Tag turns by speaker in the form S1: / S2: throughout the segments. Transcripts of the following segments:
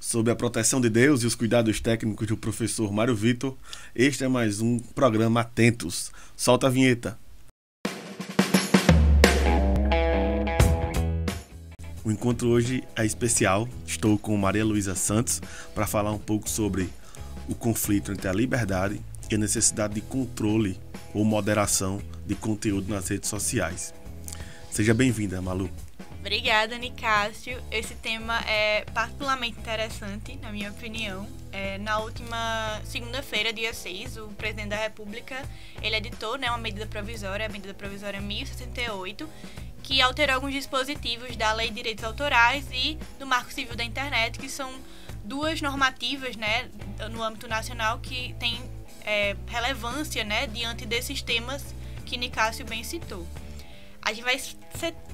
S1: Sob a proteção de Deus e os cuidados técnicos do professor Mário Vitor, este é mais um programa Atentos. Solta a vinheta. O encontro hoje é especial. Estou com Maria Luísa Santos para falar um pouco sobre o conflito entre a liberdade e a necessidade de controle ou moderação de conteúdo nas redes sociais. Seja bem-vinda, Malu.
S2: Obrigada, Nicásio. Esse tema é particularmente interessante, na minha opinião. Na última segunda-feira, dia 6, o presidente da República, ele editou uma medida provisória, a medida provisória 1068, que alterou alguns dispositivos da Lei de Direitos Autorais e do Marco Civil da Internet, que são duas normativas, no âmbito nacional que têm relevância, diante desses temas que Nicásio bem citou. A gente vai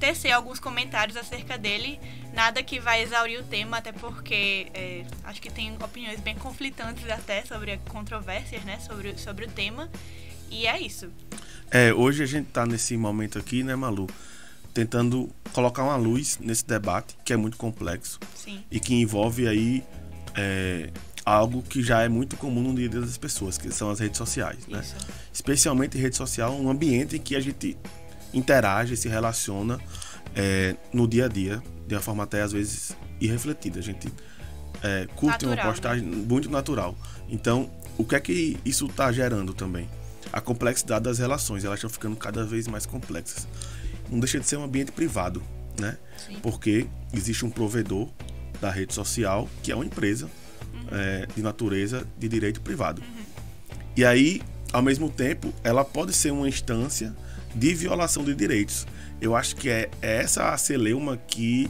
S2: tecer alguns comentários acerca dele, nada que vai exaurir o tema, até porque acho que tem opiniões bem conflitantes até sobre controvérsias, sobre o tema, e é isso.
S1: Hoje a gente está nesse momento aqui, né, Malu, tentando colocar uma luz nesse debate, que é muito complexo.
S2: Sim.
S1: E que envolve aí algo que já é muito comum no dia a dia das pessoas, que são as redes sociais, né? Especialmente rede social, um ambiente em que a gente interage, se relaciona no dia a dia, de uma forma até às vezes irrefletida. A gente curte natural, uma postagem muito natural. Então, o que é que isso está gerando também? A complexidade das relações, elas estão ficando cada vez mais complexas. Não deixa de ser um ambiente privado, né?
S2: Sim.
S1: Porque existe um provedor da rede social, que é uma empresa de natureza de direito privado. E aí, ao mesmo tempo, ela pode ser uma instância de violação de direitos. Eu acho que é essa a celeuma que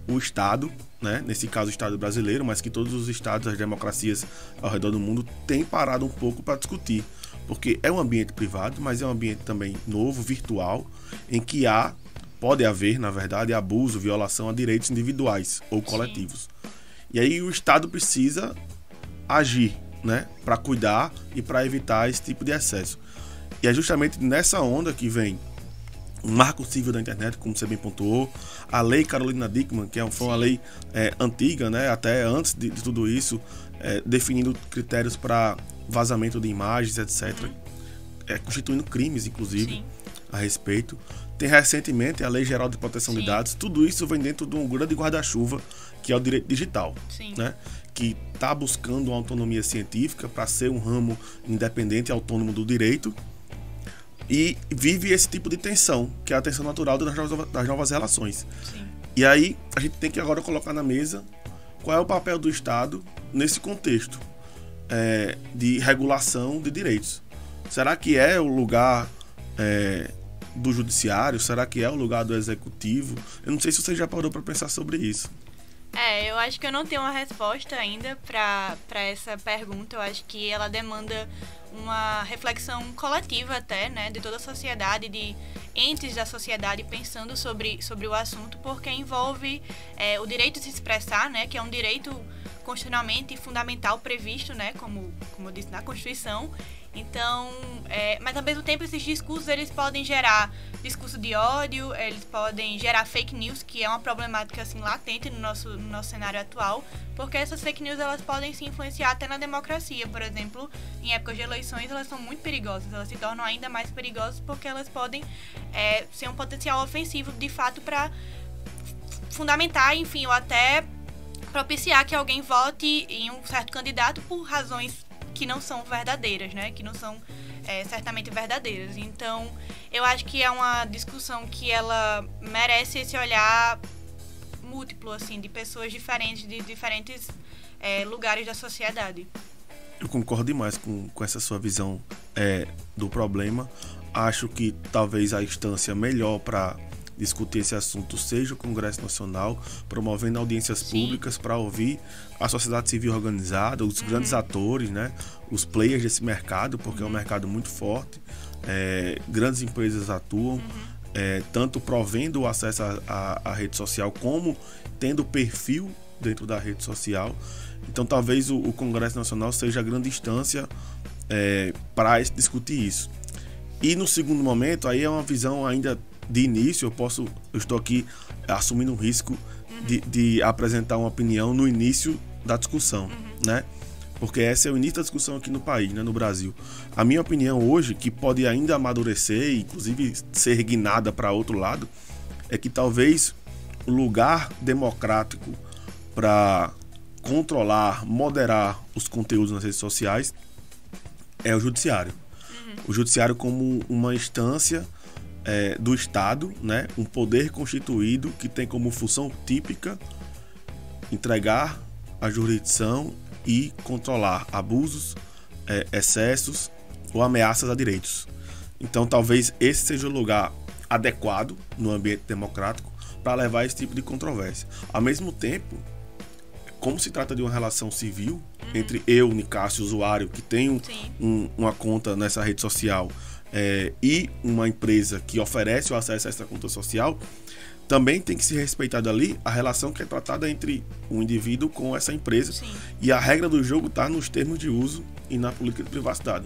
S1: o Estado, né, nesse caso o Estado brasileiro, mas que todos os Estados, as democracias ao redor do mundo, têm parado um pouco para discutir. Porque é um ambiente privado, mas é um ambiente também novo, virtual, em que pode haver, na verdade, abuso, violação a direitos individuais ou coletivos. Sim. E aí o Estado precisa agir, né, para cuidar e para evitar esse tipo de excesso. E é justamente nessa onda que vem o Marco Civil da Internet, como você bem pontuou, a Lei Carolina Dickmann, que foi uma lei antiga, né, até antes de tudo isso, definindo critérios para vazamento de imagens, etc., constituindo crimes, inclusive, Sim. a respeito. Tem recentemente a Lei Geral de Proteção Sim. de Dados. Tudo isso vem dentro de um grande guarda-chuva, que é o direito digital, né? Que está buscando uma autonomia científica para ser um ramo independente e autônomo do direito, e vive esse tipo de tensão, que é a tensão natural das novas relações.
S2: Sim.
S1: E aí a gente tem que agora colocar na mesa qual é o papel do Estado nesse contexto de regulação de direitos. Será que é o lugar do judiciário? Será que é o lugar do executivo? Eu não sei se você já parou para pensar sobre isso.
S2: Eu acho que eu não tenho uma resposta ainda para essa pergunta. Eu acho que ela demanda uma reflexão coletiva até, de toda a sociedade, de entes da sociedade pensando sobre o assunto, porque envolve o direito de se expressar, que é um direito constitucionalmente fundamental previsto, como eu disse, na Constituição. Então, mas ao mesmo tempo esses discursos eles podem gerar discurso de ódio, eles podem gerar fake news, que é uma problemática assim latente no nosso cenário atual, porque essas fake news elas podem se influenciar até na democracia. Por exemplo, em épocas de eleições elas são muito perigosas, elas se tornam ainda mais perigosas porque elas podem ser um potencial ofensivo de fato para fundamentar, enfim, ou até propiciar que alguém vote em um certo candidato por razões que não são verdadeiras, que não são certamente verdadeiras. Então, eu acho que é uma discussão que ela merece esse olhar múltiplo, assim, de pessoas diferentes, de diferentes lugares da sociedade.
S1: Eu concordo demais com essa sua visão do problema. Acho que talvez a instância melhor para discutir esse assunto seja o Congresso Nacional, promovendo audiências
S2: Sim.
S1: públicas para ouvir a sociedade civil organizada, os grandes atores, os players desse mercado, porque é um mercado muito forte. Grandes empresas atuam, tanto provendo o acesso à rede social, como tendo perfil dentro da rede social. Então talvez o Congresso Nacional seja a grande instância para discutir isso. E no segundo momento, aí é uma visão ainda de início, eu estou aqui assumindo o risco de apresentar uma opinião no início da discussão, né? Porque esse é o início da discussão aqui no país, né, no Brasil. A minha opinião hoje, que pode ainda amadurecer, inclusive ser guinada para outro lado, é que talvez o lugar democrático para controlar, moderar os conteúdos nas redes sociais é o judiciário. O judiciário como uma instância do Estado, né, um poder constituído que tem como função típica entregar a jurisdição e controlar abusos, excessos ou ameaças a direitos. Então, talvez esse seja o lugar adequado no ambiente democrático para levar esse tipo de controvérsia. Ao mesmo tempo, como se trata de uma relação civil entre eu, Nicásio, usuário, que tem uma conta nessa rede social, e uma empresa que oferece o acesso a essa conta social, também tem que ser respeitada ali a relação que é tratada entre o indivíduo com essa empresa. Sim. E a regra do jogo está nos termos de uso e na política de privacidade.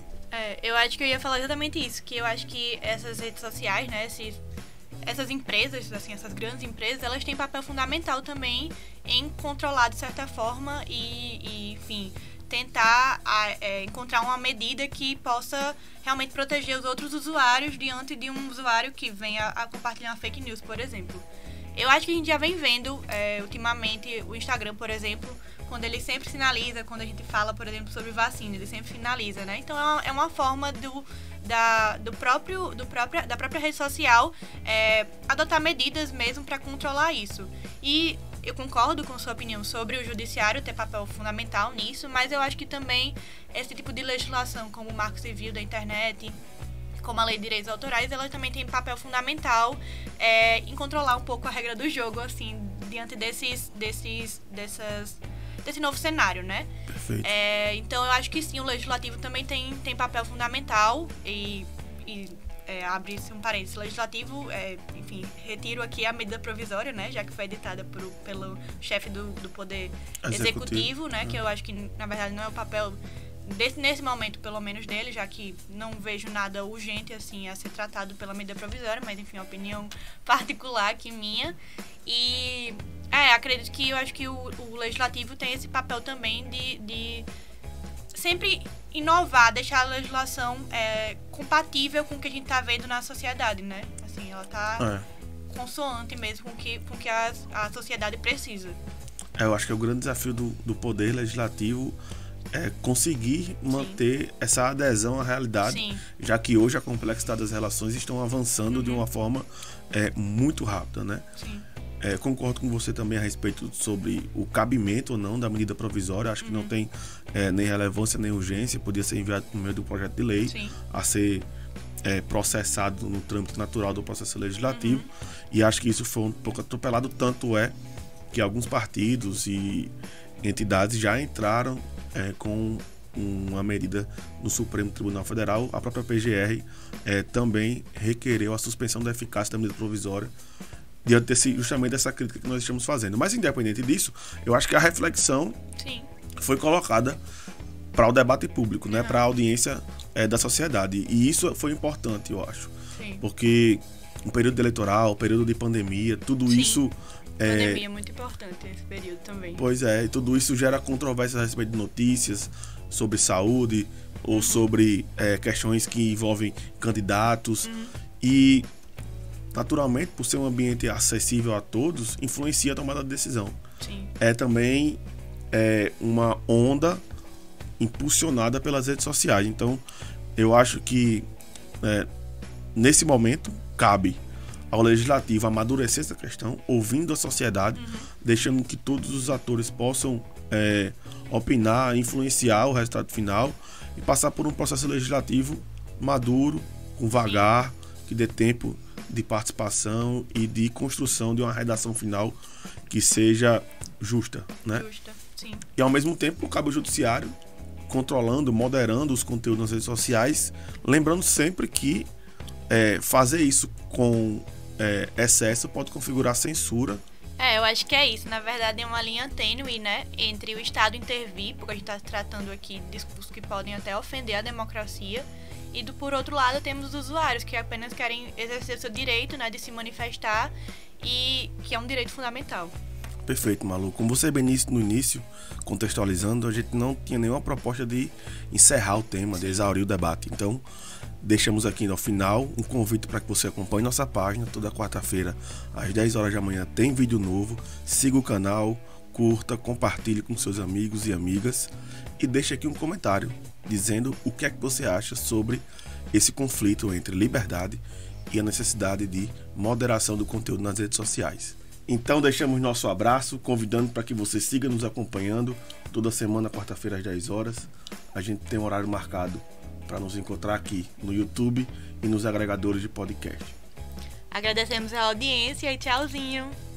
S2: Eu acho que eu ia falar exatamente isso, que eu acho que essas redes sociais, né, essas empresas, assim, essas grandes empresas, elas têm papel fundamental também em controlar de certa forma e enfim, tentar encontrar uma medida que possa realmente proteger os outros usuários diante de um usuário que venha a compartilhar uma fake news, por exemplo. Eu acho que a gente já vem vendo ultimamente o Instagram, por exemplo, quando ele sempre sinaliza, quando a gente fala, por exemplo, sobre vacina, ele sempre finaliza, né? Então é uma forma da própria rede social adotar medidas mesmo para controlar isso. E eu concordo com sua opinião sobre o judiciário ter papel fundamental nisso, mas eu acho que também esse tipo de legislação, como o Marco Civil da internet, como a Lei de Direitos Autorais, ela também tem papel fundamental em controlar um pouco a regra do jogo, assim, diante desse novo cenário, né?
S1: Perfeito.
S2: Então eu acho que sim, o legislativo também tem papel fundamental e abre-se um parênteses, legislativo, enfim, retiro aqui a medida provisória, né, já que foi editada pelo chefe do Poder Executivo, né, que eu acho que, na verdade, não é o papel nesse momento, pelo menos, dele, já que não vejo nada urgente, assim, a ser tratado pela medida provisória, mas, enfim, a opinião particular aqui minha. E, acredito que eu acho que o legislativo tem esse papel também de sempre inovar, deixar a legislação compatível com o que a gente está vendo na sociedade, né? Assim, ela está consoante mesmo com o que a sociedade precisa.
S1: Eu acho que é o grande desafio do poder legislativo conseguir manter essa adesão à realidade, Sim. já que hoje a complexidade das relações estão avançando de uma forma muito rápida, né? Sim. Concordo com você também a respeito sobre o cabimento ou não da medida provisória. Acho que não tem nem relevância nem urgência. Podia ser enviado por meio do projeto de lei Sim. a ser processado no trâmite natural do processo legislativo. E acho que isso foi um pouco atropelado. Tanto é que alguns partidos e entidades já entraram com uma medida no Supremo Tribunal Federal. A própria PGR também requereu a suspensão da eficácia da medida provisória diante justamente dessa crítica que nós estamos fazendo. Mas, independente disso, eu acho que a reflexão Sim. foi colocada para o debate público, né? Para a audiência da sociedade. E isso foi importante, eu acho. Sim. Porque o período eleitoral, o período de pandemia, tudo Sim. isso...
S2: pandemia é muito importante esse período também.
S1: Pois é, e tudo isso gera controvérsias a respeito de notícias sobre saúde ou sobre questões que envolvem candidatos. E... naturalmente, por ser um ambiente acessível a todos, influencia a tomada de decisão. Sim. Também uma onda impulsionada pelas redes sociais. Então, eu acho que nesse momento cabe ao legislativo amadurecer essa questão, ouvindo a sociedade, deixando que todos os atores possam opinar, influenciar o resultado final e passar por um processo legislativo maduro, com vagar, que dê tempo de participação e de construção de uma redação final que seja justa, né?
S2: Justa, sim.
S1: E ao mesmo tempo cabe ao judiciário controlando, moderando os conteúdos nas redes sociais, lembrando sempre que fazer isso com excesso pode configurar censura.
S2: Eu acho que é isso. Na verdade, é uma linha tênue, né, entre o Estado intervir, porque a gente está tratando aqui de discursos que podem até ofender a democracia, e por outro lado temos os usuários que apenas querem exercer seu direito, né, de se manifestar, e que é um direito fundamental.
S1: Perfeito, Malu. Como você bem disse no início, contextualizando, a gente não tinha nenhuma proposta de encerrar o tema, de exaurir o debate. Então, deixamos aqui no final um convite para que você acompanhe nossa página. Toda quarta-feira, às 10 horas da manhã, tem vídeo novo. Siga o canal, curta, compartilhe com seus amigos e amigas e deixe aqui um comentário dizendo o que é que você acha sobre esse conflito entre liberdade e a necessidade de moderação do conteúdo nas redes sociais. Então deixamos nosso abraço, convidando para que você siga nos acompanhando toda semana, quarta-feira às 10 horas. A gente tem um horário marcado para nos encontrar aqui no YouTube e nos agregadores de podcast.
S2: Agradecemos a audiência e tchauzinho!